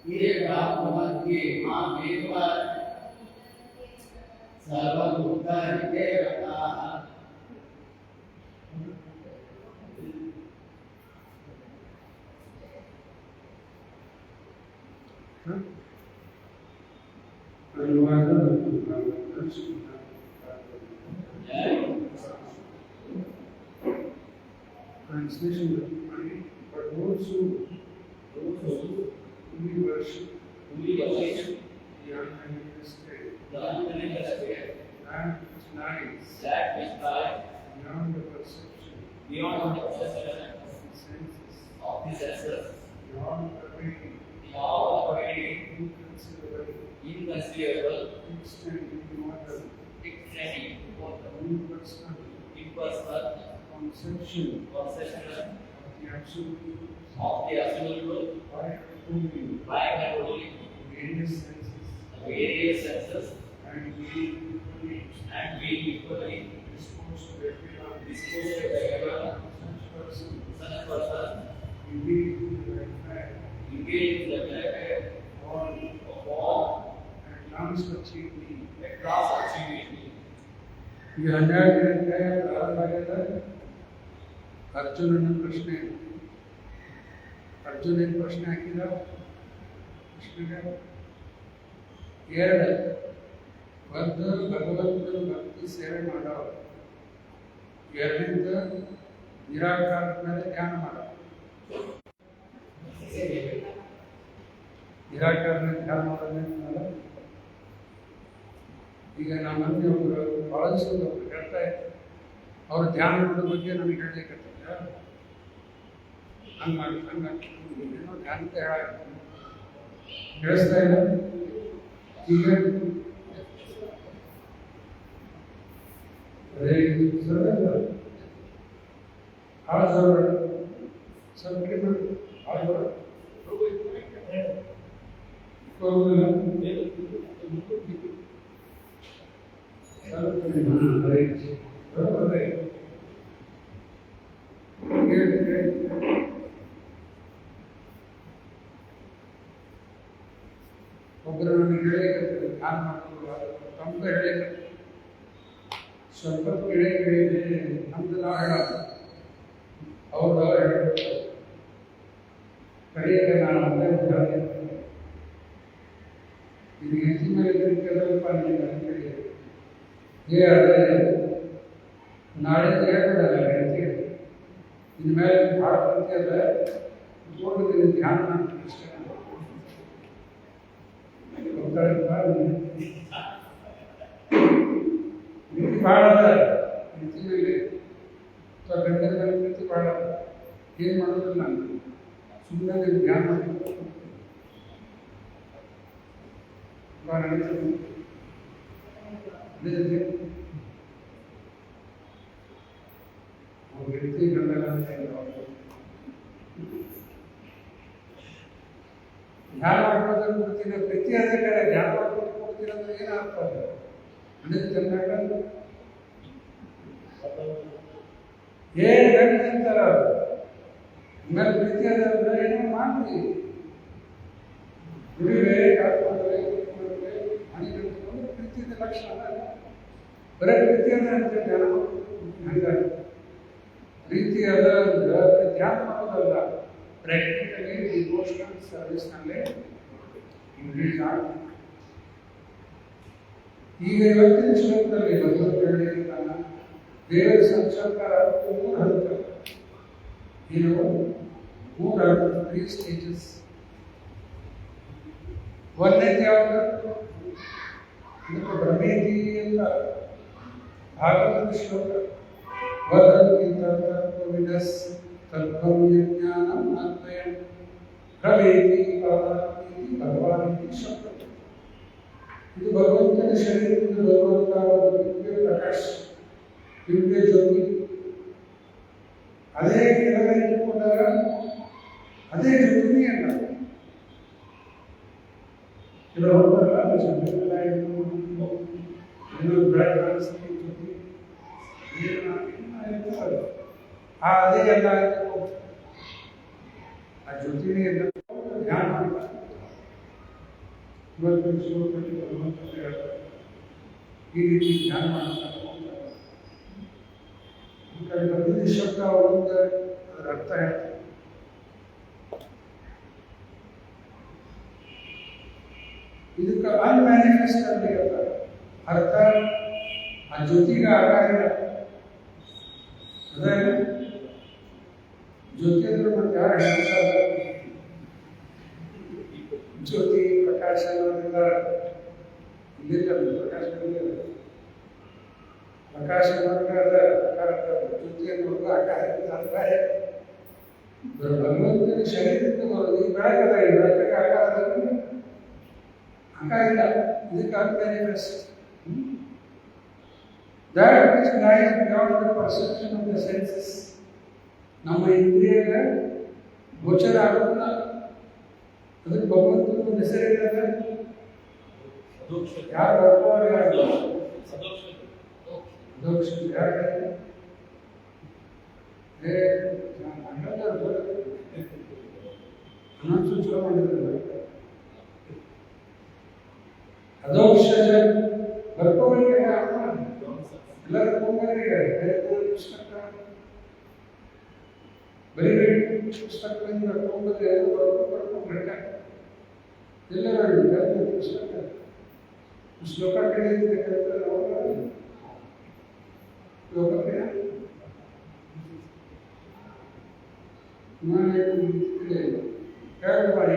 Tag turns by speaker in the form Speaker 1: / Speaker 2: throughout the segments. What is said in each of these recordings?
Speaker 1: मध्ये मामेव सर्वभूतानि रताः
Speaker 2: Translation of money, but those who only worship the unmanifested, that which lies beyond the perception of the senses, beyond the inconceivable, extending immortal, impersonal conception of the absolute truth by controlling various senses and being equally disposed to everyone such person engage in the welfare of all at last achieve me. ಈ 12ನೇ ಅಧ್ಯಾಯ ಪ್ರಾರಂಭ ಆಗಿದೆ. ಅರ್ಜುನನ ಪ್ರಶ್ನೆ. ಅರ್ಜುನ ಏನು ಪ್ರಶ್ನೆ ಹಾಕಿದ? ಕೃಷ್ಣಗೆ ಎರಡು ಒಂದು ಭಗವಂತನ ಭಕ್ತಿ ಸೇವೆ ಮಾಡೋ, ಎರಡರಿಂದ ನಿರಾಕಾರದ ಮೇಲೆ ಧ್ಯಾನ ಮಾಡೋ. ನಿರಾಕಾರನ ಧ್ಯಾನ ಮಾಡೋದ್ರಿಂದ ಈಗ ನಮ್ಮಲ್ಲಿ ಒಬ್ಬರು ಬಳಸೋದು ಒಬ್ರು ಹೇಳ್ತಾ ಇದ್ದಾರೆ, ಅವ್ರ ಧ್ಯಾನದ ಬಗ್ಗೆ ನಮಗೆ ಹೇಳಲಿಕ್ಕೆ ಹಂಗೆ ಮಾಡಿ ಹಂಗೆ ಏನೋ ಧ್ಯಾನತೆ ಹೇಳಿಸ್ತಾ ಇಲ್ಲ. ಈಗ ಒಬ್ಬರು ನನಗೆ ಹೇಳಿಕತ್ತೆ ಧ್ಯಾನ ಮಾಡೋದು ತಮ್ಮ ಹೇಳಿಕತ್ತೆ ಸ್ವಲ್ಪ ಕೇಳಿ ನಮ್ದು ನಾವು ಹೇಳೋದು ಅವ್ರು ಹೇಳ್ತಾರೆ ಕಡೆಗೆ ನಾನು ಅಲ್ಲೇ ಹೇಳ್ತೀನಿ ಇದು ಹೆಚ್ಚಿನ ಮೇಲೆ ಕೆಲವಪ್ಪ ಹೇಳಿ ಅದೇ ನಾಳೆ ಹೇಳ್ಬಿಡಲ್ಲ ಹೇಳ್ತೀವಿ ಇನ್ಮೇಲೆ ಭಾಳ ಪ್ರತಿ ಅದ ತೋಟದಲ್ಲಿ ಧ್ಯಾನ ಮಾಡ್ತೀನಿ ಇಷ್ಟ ಪ್ರೀತಿ ಭಾಳ ಅದ ಪ್ರೀತಿನಲ್ಲಿ ಗಂಡನ ಮೇಲೆ ಪ್ರೀತಿ ಭಾಳ ಅದ. ಏನು ಮಾಡೋದಿಲ್ಲ ನಾನು ಸುಮ್ಮನೆ ಧ್ಯಾನ ಮಾಡಿ ವ್ಯಕ್ತಿ ಗಂಡನ ಧ್ಯಾನ ಮಾಡ್ಕೊಳ್ತಾರೆ ಕೊಡ್ತೀನಿ ಪ್ರತಿ ಅದೇ ಕಡೆ ಧ್ಯಾನ ಮಾಡ್ಕೊಂಡು ಕೊಡ್ತೀನಿ ಅಂದ್ರೆ ಏನು ಅರ್ಥ ಅದ ಅಂದರೆ ಚೆನ್ನಾಗ ಏನು ಗಂಟೆ ತಿಂತಾರ ಆಮೇಲೆ ಪ್ರೀತಿ ಅದ ಅಂದ್ರೆ ಏನೋ ಮಾಡ್ತೀವಿ ದುಡಿವೆ ಕಾಡ್ಕೊಂಡ್ರೆ ಮನೆ ಕಟ್ಕೊಂಡು ಪ್ರೀತಿದ ಲಕ್ಷಣ ಅಲ್ಲ ಬರೀ ಪ್ರೀತಿ ಅದ ಅಂತ ಧ್ಯಾನ ಹಂಗಾಗಿ ಪ್ರೀತಿ ಅದ ಅಂದ್ರೆ ಧ್ಯಾನ ಮಾಡೋದಲ್ಲ ಪ್ರಾಕ್ಟಿಕಲಿ ಡಿವೋಷನಲ್ ಸರ್ವಿಸ್ನಲ್ಲೇ ಇಂಗ್ಲೀಷ್ ಆಗ್ತದೆ. ಈಗ ಇವತ್ತಿನ ಶ್ಲೋಕದಲ್ಲಿ ಭಗವದ್ ಹೇಳಿದ್ದಾನ ದೇವರ ಸಾಕ್ಷಾತ್ಕಾರ ಮೂರು ಹಂತ ಏನು ಮೂರು ಹಂತ 3 ಸ್ಟೇಜಸ್. ಒಂದನೇದು ಯಾವುದು ಇದಕ್ಕೆ ಬ್ರಹ್ಮೇತಿ ಅಂತ ಭಾಗವತ ಶ್ಲೋಕ ವದಂತಿ ತತ್ತ್ವವಿದಸ್ ತತ್ತ್ವಂ ಜ್ಞಾನಂ ಅದ್ವಯಂ ಭವೇತಿ ಪರಮಾತ್ಮೇತಿ ಭಗವಾನೇತಿ ಶಬ್ದ. ಇದು ಭಗವಂತನ ಶರೀರದಿಂದ ಬರುವಂತಹ ದಿವ್ಯ ಪ್ರಕಾಶ, ದಿವ್ಯ ಜ್ಯೋತಿ. ಅದೇ ಕೆಳಗಡೆ ಇಟ್ಕೊಂಡಾಗ ಅದೇ ಜ್ಯೋತಿನೇ ಅಲ್ಲ. ಕೆಲವು ಹೋಗ್ತಾರಲ್ಲ ಚಂದ್ರಲ್ಲ ಇನ್ನೊಂದು ಬೆಳಗ್ಗೆ ಕಾಣಿಸ್ತೀವಿ ಜ್ಯೋತಿ ಅದೇ ಎಲ್ಲ ಆ ಜ್ಯೋತಿನೇ ಎಲ್ಲ ಧ್ಯಾನ ಮಾಡ್ತಾರೆ. ಇವತ್ತು ಶ್ಲೋಕದಲ್ಲಿ ಭಗವಂತ ಹೇಳ್ತಾರೆ ಈ ರೀತಿ ಧ್ಯಾನ ಮಾಡ್ತಾ ಪ್ರತಿ ಶಬ್ದ ಒಂದೊಂದು ಅದರ ಅರ್ಥ ಹೇಳ್ತಾರೆ. ಇದಕ್ಕೆ ಅನ್ಮ್ಯಾನಿಫೆಸ್ಟ್ ಅಂತ ಹೇಳ್ತಾರೆ. ಅರ್ಥ ಆ ಜ್ಯೋತಿಗೆ ಆಕಾರ ಇಲ್ಲ. ಅದೇ ಜ್ಯೋತಿ ಅಂದ್ರೆ ಮತ್ತೆ ಯಾರು ಹೇಳ್ತಾರೆ? ಜ್ಯೋತಿ ಪ್ರಕಾಶ ಇಲ್ಲಿಲ್ಲ, ಪ್ರಕಾಶ ಪ್ರಕಾಶ ಜ್ಯೋತಿ ಅನ್ನೋದು ಆಕಾರ ಅಂದ್ರೆ ಭಗವಂತನ ಶರೀರದಿಂದ ಬರೋದು. ಈ ಬೆಳಕದ ಈ ಬೆಳಕಿಗೆ ಆಕಾರ ಇಲ್ಲ. ಇದಕ್ಕೆ unmanifest. That which lies beyond the perception of the senses. ನಮ್ಮ ಇಂದ್ರಿಯಗ ಗೋಚರ ಆಗೋದಿಲ್ಲ. ಅದಕ್ಕೆ ಭಗವಂತನ ಒಂದು ಹೆಸರಿಲ್ಲದ ಯಾರು ಬರ್ತಾರೆ ದೋಕ್ಷ ಯಾರು ಅನಂತ ಚಲೋ ಮಾಡಿದ್ರು. ಅದೋಕ್ಷಜ ಬರ್ಕೋಬೇಕು ಎಲ್ಲರೂ ಹೋಗರಿಗೆ ಪುಸ್ತಕ ಬರೀಬೇಕು. ಪುಸ್ತಕದಿಂದ ಬರ್ಕೊಂಡ್ರೆ ಬರ್ಕೊಂಡ್ರೆ ಎಲ್ಲರೂ ಪುಸ್ತಕ ಶ್ಲೋಕ ಕೇಳಿದ್ರೆ ಶ್ಲೋಕಕ್ಕೆ ನಾನು ಕೇಳಬಾರಿ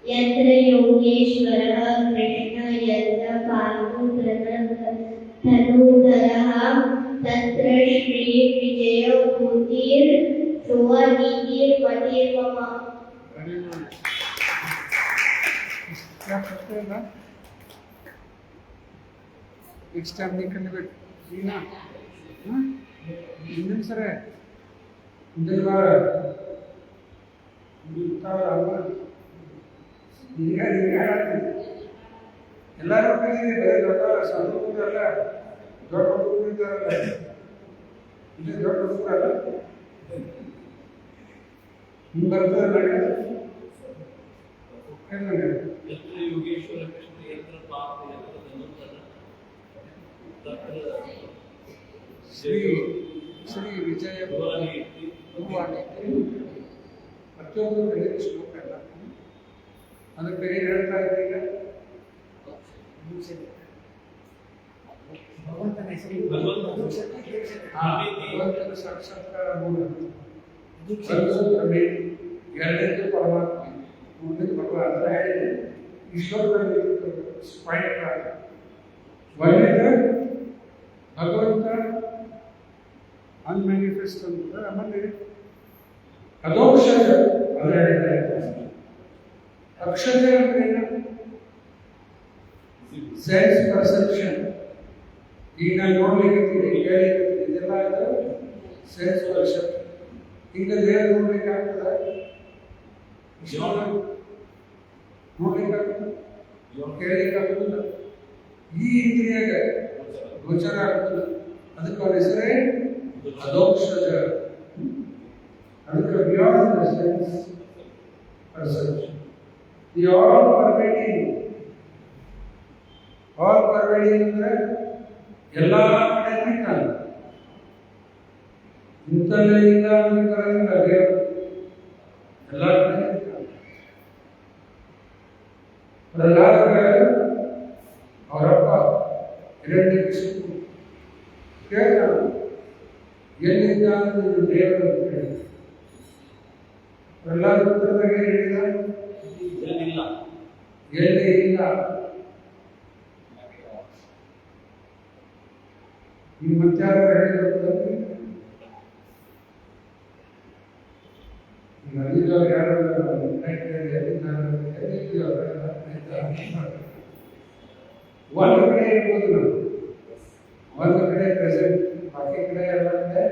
Speaker 3: यत्र योगेश्वरः कृष्ण यत्र पार्थो धनुधरः तत्र श्रीविजयभूतिर् सुवनीतिर्मतिर्मम.
Speaker 2: क्या करते हैं ना नेक्स्ट टाइम निकलने बैठ ना इंजन सर है इंजन बार ಈಗ ಎಲ್ಲರೂ ಬೇರೆ ದೊಡ್ಡ ಸಂದರ್ಭದಲ್ಲ ದೊಡ್ಡ ಹುಡುಗರು ಇದ್ದಾರಲ್ಲ ಇಲ್ಲಿ ದೊಡ್ಡ ಹುಡುಗರಲ್ಲ ಹಿಂಗೆ ಬರ್ತದಲ್ಲ
Speaker 1: ಯೋಗೇಶ್ವರ ಕೃಷ್ಣ ಯಂತ್ರ ಪಾಪ ಯಂತ್ರ
Speaker 2: ಶ್ರೀ ಶ್ರೀ ವಿಜಯ ಪ್ರತಿಯೊಂದು ಕಡೆ ಶ್ಲೋಕ ಎಲ್ಲ ಅದಕ್ಕೆ ಏನು ಹೇಳ್ತಾ ಇದ್ದೀಗ ಭಗವಂತನ ಸಾಕ್ಷಾತ್ಕಾರ ಎರಡನೇದು ಪರಮಾತ್ಮ ಮೂರನೇದು ಭಗವಾನ್ ಅಂತ ಹೇಳಿದೆ. ಈಶ್ವರದಲ್ಲಿ ಪಾಯಿಂಟ್ ಒಳ್ಳೆಯದು ಭಗವಂತ ಅನ್ಮ್ಯಾನಿಫೆಸ್ಟ್ ಅಂತ ಆಮೇಲೆ ಅದೋಕ್ಷಜ ಅದು ಹೇಳಿದ್ದಾರೆ. ಅಕ್ಷರ ಅಂದ್ರೆ ಸೆನ್ಸ್ ಪರ್ಸೆಪ್ಷನ್. ಈಗ ನೋಡ್ಲಿಕ್ಕೆ ಕೇಳಿಕ್ಕೆ ಇದೆಲ್ಲ ಸೆನ್ಸ್ ಪರ್ಸೆಪ್ಷನ್. ಈಗ ದೇಹ ನೋಡ್ಲಿಕ್ಕಾಗ್ತದ ನೋಡ್ಲಿಕ್ಕಾಗ್ತದ ಕೇಳಲಿಕ್ಕಾಗುದಿಲ್ಲ. ಈ ಇಂದ್ರಿಯಾಗ ಗೋಚರ ಆಗುದಿಲ್ಲ. ಅದಕ್ಕೆ ಅವ್ರ ಹೆಸರೇ ಅದೋಕ್ಷಜ. ಅದಕ್ಕೆ beyond the sense perception. The all pervading ಅಂದ್ರೆ ಎಲ್ಲ ಕಡೆ ಇದ್ದಾನೆ. ಇಂಥಲ್ಲೇ ಇಲ್ಲ ಅಂದ್ರೆ ದೇವರು ಎಲ್ಲ ಕಡೆ ಇದ್ದಾನೆ. ಪ್ರಹ್ಲಾದ ಅವರಪ್ಪ ಹಿರಣ್ಯಕಶಿಪು ಕೇಳ್ತಾನೆ ಎಲ್ಲಿದ್ದಾನೆ ದೇವರು ಅಂತ ಹೇಳಿ. ಪ್ರಹ್ಲಾದ ಪುತ್ರದಾಗ ಹೇಳಿದ ಎಲ್ಲಿ ಇಲ್ಲ. ನಿಮ್ಮ ಮತ್ತಾರ ಹೇಳಿದ್ರೆ ನದಿದವ್ರು ಯಾರು ಒಂದು ಕಡೆ ಇರ್ಬೋದು ನಾವು, ಒಂದು ಕಡೆ ಪ್ರೆಸೆಂಟ್, ಬಾಕಿ ಕಡೆ ಎಲ್ಲ ಕಡೆ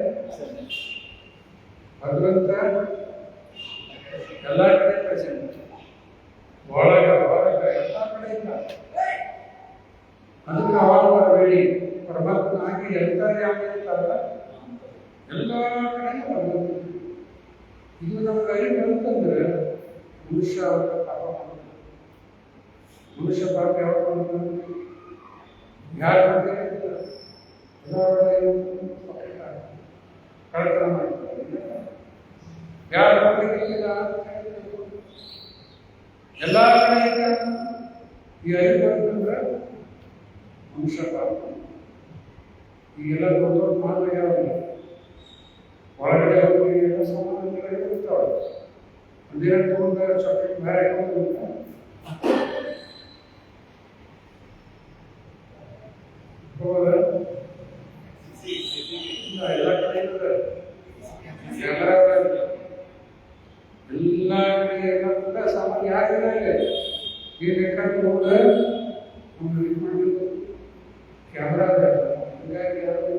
Speaker 2: ಭಗವಂತ ಎಲ್ಲ ಕಡೆ ಪ್ರೆಸೆಂಟ್. ಒಳಗ ಹೊರಗ ಎಲ್ಲ ಕಡೆ ಇಲ್ಲ. ಅದಕ್ಕೆ ಅವಾಗ ಬರಬೇಡಿ, ಪರಮಾತ್ಮ ಆಗಿ ಎಂತರ್ಯಾಮಿ ಅಂತಲ್ಲ, ಎಲ್ಲ ಕಡೆ ಪರಮಾತ್ಮ. ಇದು ನಮ್ಗೆ ಅರಿವು ಬಂತಂದ್ರೆ ಮನುಷ್ಯ ಪಾಪ ಮಾಡ್ತಾನೆ. ಮನುಷ್ಯ ಪಾಪ ಯಾವಾಗ ಮಾಡ್ತಾನೆ? ಯಾರು ಮಾಡ್ತಾರೆ? ಕಳ್ತನ ಮಾಡ್ತಾರೆ. ಯಾರು ಮಾಡಲಿಕ್ಕಿಲ್ಲ ಎಲ್ಲ ಕಡೆ ಈ ಅರಿವು ಬಂತಂದ್ರೆ ಮನುಷ್ಯ ಪಾಪ. ಈಗೆಲ್ಲ ದೊಡ್ಡ ದೊಡ್ಡ ಮಾತುಗಳು ಒಳಗಡೆ ಹೋಗಿ ಎಲ್ಲ ಸಾಮಾನ್ಯಗಳು ಇರ್ತಾವೆ. ಒಂದಿನ ತಗೊಂಡ ಚಾಕ್ಲೇಟ್ ಬೇರೆ ಹೋಗಿಲ್ಲ, ಎಲ್ಲ ಕಡೆ ಇರ್ತದೆ. ಎಲ್ಲ ಕಡೆ ಎಲ್ಲ ಸಾಮಾನ್ಯ ಯಾರಿಲ್ಲ ಈ ಬೇಕಾದ್ರೆ ಹೋದ್ರೆ ನಮ್ಗೆ ಇದು ಮಾಡಿದ್ದು ಕ್ಯಾಮ್ರಾ ಹೀಗಾಗಿ ಯಾರು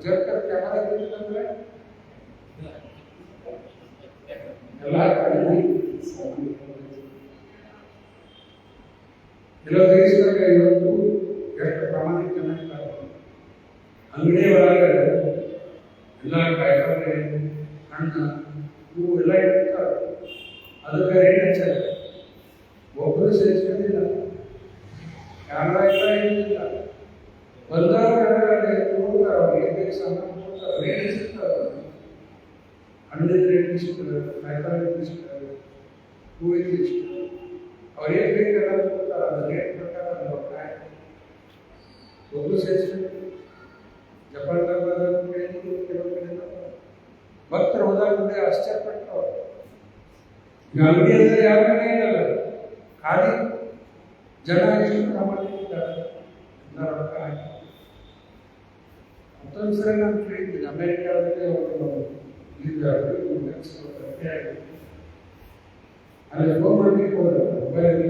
Speaker 2: ಜರ್ಕರ್ ಕ್ಯಾಮರಾ ಇರ್ತಂದ್ರೆ ಎಲ್ಲ ಕಡೆ ಕೆಲವು ದೇಶದಾಗ ಇವತ್ತು ಎಷ್ಟು ಪ್ರಾಮಾಣಿಕ ಅಂಗಡಿ ಒಳಗೆ ಎಲ್ಲ ಕಾಯಿಪಲ್ಲೆ ಹಣ್ಣು ಹೂವು ಎಲ್ಲ ಇರ್ತಾರೆ. ಅದಕ್ಕೆ ರೇಟ್ ಹಚ್ಚಾರೆ. ಒಬ್ಬರು ಸೇರಿಸ್ಕೊಂಡಿಲ್ಲ, ಕ್ಯಾಮ್ರಾ ಎಲ್ಲ ಏನಿಲ್ಲ. ಬಂದವರು ನೋಡ್ತಾರೆ, ಅವ್ರಿಗೆ ಬೇಕು ಸಾಮಾನು ಕೊಡ್ತಾರೆ, ರೇಟ್ ಇರ್ತಾರೆ. ಹಣ್ಣಿನ ರೇಟ್ ಇಷ್ಟು, ಕಾಯಿಪಲ್ಲೆ ಇಷ್ಟು, ಹೂವಿನ ಇಷ್ಟು, ಅವ್ರಿಗೆ ಬೇಕೆಲ್ಲ ಕೊಡ್ತಾರೆ. ಅದು ರೇಟ್ ಪ್ರಕಾರ ಒಬ್ಬರು ಸೇರಿಸ್ಕೊಂಡು ಜಪಾನ್ದಾಗ ಕೆಲವು ಕಡೆ ಭಕ್ತರು ಹೋದಾಗ ಮುಂದೆ ಆಶ್ಚರ್ಯಪಟ್ಟರು. ಅಂಗಡಿ ಅಂದರೆ ಯಾವ ಕಡೆ ಇರಲ್ಲ, ಖಾಲಿ ಜನ ಎಷ್ಟು ಪ್ರಾಮಾಣಿಕರಿದ್ದಾರೆ. ರೊಕ್ಕ ಹಾಕಿ ಮತ್ತೊಂದು ಸರಿ ನಾನು ಕೇಳಿದ್ದೀನಿ, ಅಮೆರಿಕಾದಲ್ಲಿ ಅಲ್ಲಿ ಫೋನ್ ಮಾಡಲಿಕ್ಕೆ ಹೋದ, ಮೊಬೈಲ್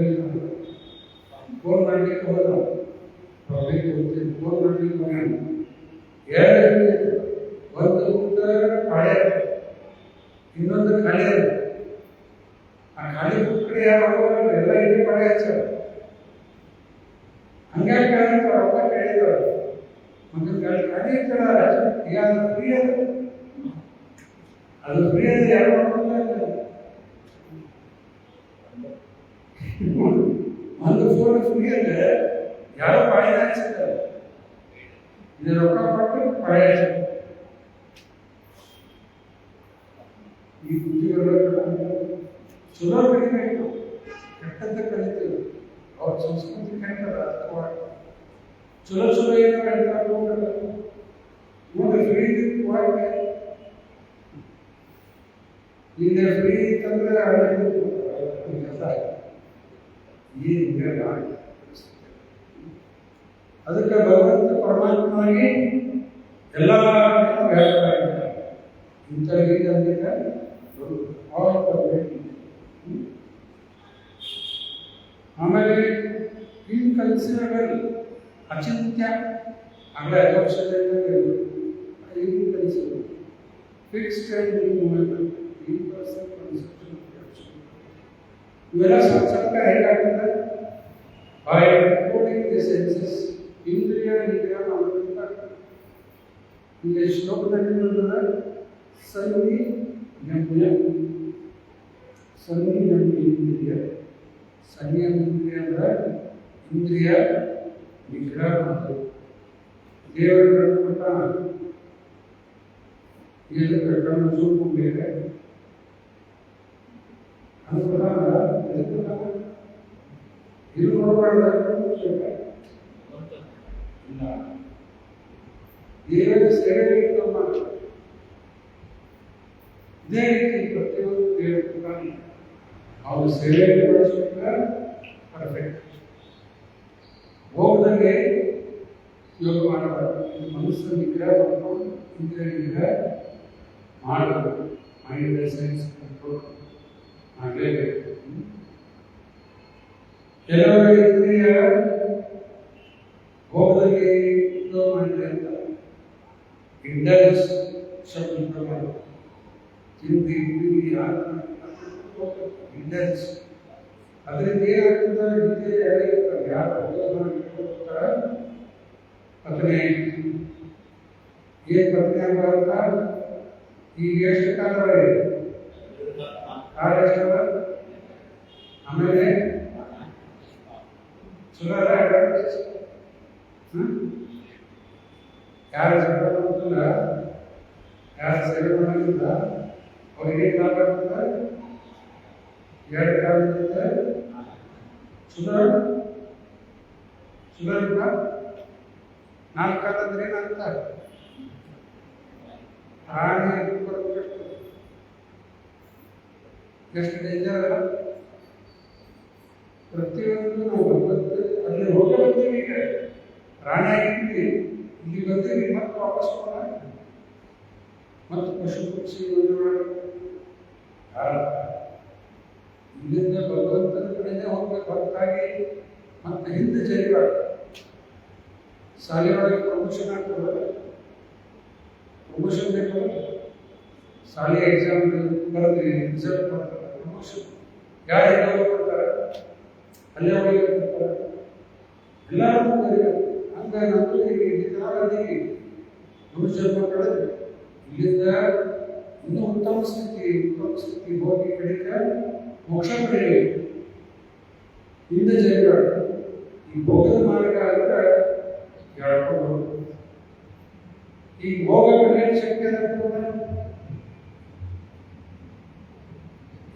Speaker 2: ಫೋನ್ ಮಾಡಲಿಕ್ಕೆ ಹೋದ, ಫೋನ್ ಮಾಡಲಿಕ್ಕೆ ಹೋಗಿ ಎರಡು ಒಂದು ಊಟ ಖಾಲಿ, ಇನ್ನೊಂದು ಖಾಲಿ ಅದ. ಆ ಖಾಲಿ ಬಿಟ್ಟರೆ ಯಾರು ಹೋಗಲ್ಲ, ಎಲ್ಲ ಇಲ್ಲಿ ಪಡೆ ಹಚ್ಚಾರ. ಹಂಗಾಗಿ ಕೇಳಿದ್ರು, ರೊಕ್ಕ ಕೇಳಿದ್ರು. ಒಂದು ಖಾಲಿ ಇರ್ತಾರ, ಅದು ಫ್ರೀ ಅದ, ಅದು ಫ್ರೀ ಅದ, ಯಾರು ಮಾಡ್ಕೊಂಡ ಒಂದು ಫೋನ್ ಫ್ರೀ ಅಂದ್ರೆ ಯಾರು ಪಾಳಿನ ಹಚ್ಚಿದ್ದಾರೆ. ಇದು ರೊಕ್ಕ ಕೊಟ್ಟು ಪಾಳಿ ಹಚ್ಚಿದ್ದಾರೆ. ಈ ಬುದ್ಧಿಗಳು ಚಲೋ ಕಲಿಬೇಕು, ಕೆಟ್ಟದ್ದ ಕಲಿತೀವಿ. ಅವ್ರ ಸಂಸ್ಕೃತಿ ಕಲಿತಾರೆ, ಅರ್ಥವಾಗಿ ಚಲೋ ಚಲೋ ಏನೋ ಹೇಳ್ತಾರೆ. ನೋಡ್ರಿ ಫ್ರೀ ಇದ್ದಿದ್ದು ಈಗ ಫ್ರೀ ಇತ್ತಂದ್ರೆ ಅದಕ್ಕೆ ಭಗವಂತ ಪರಮಾತ್ಮನಿಗೆ ಎಲ್ಲ ಹೇಳ್ತಾರೆ. ಇಂಥ ಆಮೇಲೆ ಇನ್ಕನ್ಸಿಡರಬಲ್, ಅಚಿಂತ್ಯ, ಆಗಲೇ 5 ವರ್ಷದಿಂದ inconsiderable, fixed and immovable, impersonal conception of action. ಇವೆಲ್ಲ ಸ್ವಲ್ಪ ಹೇಗಾಗ್ತದೆ? ಬೈ ಕೋಡಿಂಗ್ ದಿ ಸೆನ್ಸಸ್, ಇಂದ್ರಿಯ ನಿಗ್ರಹ ಮಾಡಬೇಕಾಗ್ತದೆ. ಇಲ್ಲಿ ಶ್ಲೋಕದಲ್ಲಿ ನೋಡಿದ್ರೆ ಸಂಯಮ ಇಂದ್ರಿಯ, ಸಂಯಮ ಇಂದ್ರಿಯ ಅಂದ್ರೆ ಇಂದ್ರಿಯ ನಿಗ್ರಹ ಮಾಡೋದು. ದೇವರು ಕಟ್ಕೊಟ್ಟ ಇದು ಕಟ್ಟನ್ನು ಚೂಡ್ಕೊಂಡ್ಬೇಕೆ ಇದು ನೋಡಬಾರ್ದು. ಇಲ್ಲ, ದೇವರ ಸೇವೆ ಮಾಡ್ತಾರೆ. ಇದೇ ರೀತಿ ಪ್ರತಿಯೊಂದು ದೇವರ ಅವರು ಸೇವೆ ಮಾಡಿಸ್ಬೇಕಾದ್ರೆ ಪರ್ಫೆಕ್ಟ್. ಹೋಗದಂಗೆ ಯೋಗ ಮಾಡಬಾರ್ದು. ಮನಸ್ಸನ್ನು ನಿಗ್ರಹ ಮಾಡ್ಕೊಂಡು ಇಂದ್ರಿಯ ನಿಗ್ರಹ ಮಾಡಬೇಕು. ಮೈಂಡ್ ಸೈನ್ಸ್ ಕಂಟ್ರೋಲ್ ಮಾಡಲೇಬೇಕು. ಕೆಲವರು ಇಂದ್ರಿಯ ಭೋಗದಲ್ಲಿ ಮಾಡಿದೆ ಅಂತ ಇಂಡಲ್ಸ್ ಶಬ್ದ ಮಾಡಬೇಕು. ತಿಂದು ಇಂಡಲ್ಸ್ ಅದರಿಂದ ಏನಾಗ್ತದೆ ಗೀತೆಯಲ್ಲಿ ಹೇಳಿರ್ತಾರೆ ಯಾರು ಇಟ್ಕೊಳ್ತಾರೆ ಪತ್ನಿ ಏನ್ ಪತ್ನಿ ಅಂತ ಈಗ ಎಷ್ಟು ಕಾಲ ಕಾಲ ಆಮೇಲೆ ಸುಧಾರ ಯಾರು ಗೊತ್ತಿಲ್ಲ ಯಾರು ಸೇವೆ ಮಾಡೋದಿಲ್ಲ ಅವ್ರಿಗೆ ಕಾಲ ಆಗ್ತದೆ ಎರಡು ಕಾಲದಿಂದ ಸುಧಾರ ನಾಲ್ಕು ಕಾಲ ಅಂದ್ರೆ ಏನಂತ ಪ್ರಾಣಿ ಎಷ್ಟು ಡೇಂಜರ್ ಅಲ್ಲ ಪ್ರತಿಯೊಂದು ನಾವು ಅಲ್ಲಿ ಹೋಗಿ ಬರ್ತೀವಿ ಈಗ ಪ್ರಾಣಿ ಆಗಿರ್ತೀವಿ ಇಲ್ಲಿ ಬರ್ತೀವಿ ಮತ್ತೆ ವಾಪಸ್ ಮತ್ತು ಪಶು ಪಕ್ಷಿ ಇಲ್ಲಿಂದ ಭಗವಂತನ ಕಡೆನೇ ಹೋಗ್ಬೇಕು ಹೊರತಾಗಿ ಮತ್ತೆ ಹಿಂದೆ ಜರಿಬಾರ್ದು ಶಾಲೆಯೊಳಗೆ ಪ್ರಮೋಷನ್ ಆಗ್ತದೆ ಪ್ರಮೋಷನ್ ಬೇಕು ಶಾಲೆ ಎಕ್ಸಾಮ್ ಬರೆದ್ರಿ ರಿಸಲ್ಟ್ ಬರ್ತಾರೆ ಪ್ರಮೋಷನ್ ಯಾರು ಎಲ್ಲರೂ ಕೊಡ್ತಾರೆ ಅಲ್ಲೇ ಹೋಗಿ ಕೊಡ್ತಾರೆ ಎಲ್ಲರೂ ಹಂಗಾಗಿ ನಮ್ಮದು ಈಗ ಮನುಷ್ಯರು ಕಳೆದ್ರೆ ಇಲ್ಲಿಂದ ಇನ್ನೂ ಉತ್ತಮ ಸ್ಥಿತಿ ಹೋಗಿ ಕಡಿಕ ಮೋಕ್ಷ ಪಡೆಯಬೇಕು ಹಿಂದೆ ಜಯಬೇಡ ಈ ಭೋಗದ ಮಾರ್ಗ ಅಂತ ಹೇಳ್ಕೊಂಡು ಈ ಭೋಗ ಪಡೆಯಲು ಶಕ್ತಿ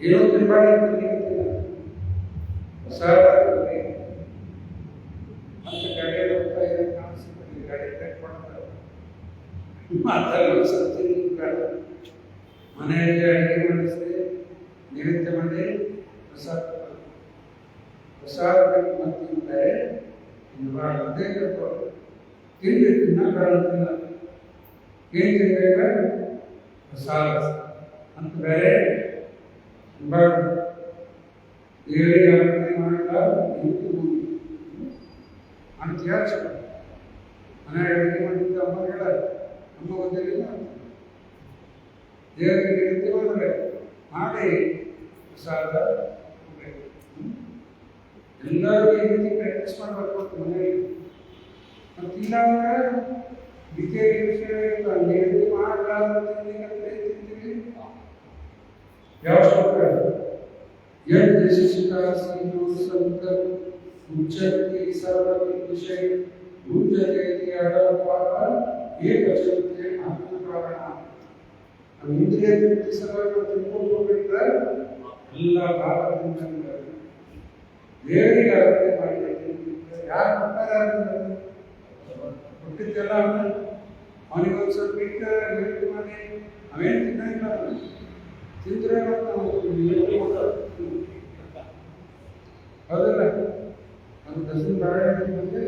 Speaker 2: ಏನೋ ತಿಂಬಾಡಿ ಮತ್ತೆ ಗಾಡಿಯಲ್ಲಿ ಹೋಗ್ತಾ ಇದೆ ಕಾಣಿಸುತ್ತೆ ಗಾಡಿ ಕಟ್ ಮಾಡ್ತಾರೆ ಮಾತಾಡಲು ಸತ್ಯ ಮನೆಯಲ್ಲಿ ಅಡುಗೆ ಮಾಡಿಸಿ ನೈವೇದ್ಯ ಮಾಡಿ ಪ್ರಸಾದ ಮಾಡ್ತಿದ್ದಾರೆ ಅದೇ ತಿಂಡಿ ತಿನ್ನಕ್ಕಾಗಲ್ಲ ಏನ್ ತಿನ್ಬೇಕ ಪ್ರಸಾದ ಅಂತ ಬೇರೆ ದೇವರಿಗೆ ಅರ್ಪಣೆ ಮಾಡಲ್ಲ ಅಂತ ಯಾರು ಮನೆ ಅಡುಗೆ ಮಾಡಿದ್ದ ಅಮ್ಮ ಹೇಳ ಅಮ್ಮ ಒಂದಿಲ್ಲ ದೇವರಿಗೆ ನಿತ್ಯ ಬಂದರೆ ಮಾಡಿ ಪ್ರಸಾದ ಎಲ್ಲರೂ ಈ ರೀತಿ ಪ್ರಾಕ್ಟೀಸ್ ಮಾಡಬೇಕು ಮನೆಯಲ್ಲಿ ಮತ್ತಿಲ್ಲ ಅಂದ್ರೆ ವಿದ್ಯೆ ವಿಷಯ ನಿಗದಿ ಮಾಡಲಾರ್ದು ಯಾವ ಶ್ಲೋಕ ಯದ್ ಶಿಶಿಕಾಸೀನೋ ಸಂತಂ ಉಚ್ಚತಿ ಸರ್ವತಿ ವಿಷಯ ಭೂಜಯತಿ ಅಡಪಾಪ ಏಕಚಂತೆ ಆತ್ಮಕಾರಣ ಇಂದ್ರಿಯ ತೃಪ್ತಿ ಸಲುವಾಗಿ ತಿಳ್ಕೊಂಡು ಹೋಗ್ಬಿಟ್ರೆ ಎಲ್ಲ ಭಾರತದಿಂದ ದೇವರಿಗೆ ಅರ್ಪಣೆ ಮಾಡಿ ಯಾರು ಮಾಡ್ತಾರೆ ಹುಟ್ಟಿದ್ದೆಲ್ಲ ಅವನಿಗೊಂದು ಸ್ವಲ್ಪ ಇಟ್ಟ ನೈವೇದ್ಯ ಮಾಡಿ ಅವೇನು ತಿನ್ನಂಗಿಲ್ಲ ತಿಂದ್ರೆ ಹೌದಲ್ಲ ಒಂದು ದರ್ಶನ ಬಾಳೆಹಣ್ಣು ಬಂದ್ರೆ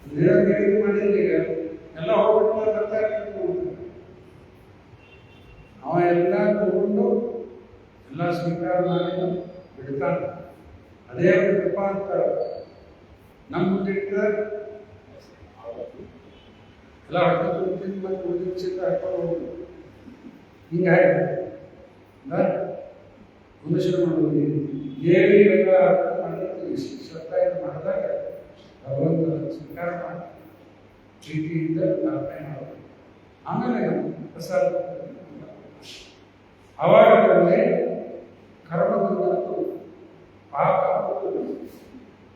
Speaker 2: ನೈವೇದ್ಯ ಮಾಡಿದ್ರೆ ಈಗ ಎಲ್ಲ ಹೋಗ್ಬಿಟ್ಟು ಬರ್ತಾ ಅವ ಎಲ್ಲ ತಗೊಂಡು ಎಲ್ಲ ಸ್ವೀಕಾರ ಮಾಡಿ ಬಿಡ್ತಾನೆ ಅದೇ ಒಂದು ಕೃಪಾ ಅಂತ ನಮ್ಮ ಮುಂದಿಟ್ಟರೆ ಎಲ್ಲ ಹಾಕೊಂಡು ತಿಂದು ಮತ್ತೆ ಉಳಿದ ಹಾಕೊಂಡು ಹೋಗುದು ಹಿಂಗಾಗಿ ಮನುಷ್ಯರು ಮಾಡೋದು ದೇವಿ ಎಲ್ಲ ಮಾಡಿರ್ತೀವಿ ಶ್ರದ್ಧಾ ಇದು ಮಾಡಿದಾಗ ಭಗವಂತ ಸ್ವೀಕಾರ ಮಾಡಿ ಪ್ರೀತಿಯಿಂದ ಪ್ರಾರ್ಥನೆ ಮಾಡೋದು ಆಮೇಲೆ ಪ್ರಸಾದ ಅವಾಗ ತಂದೆ ಕರ್ಮದಂತೂ ಪಾಪ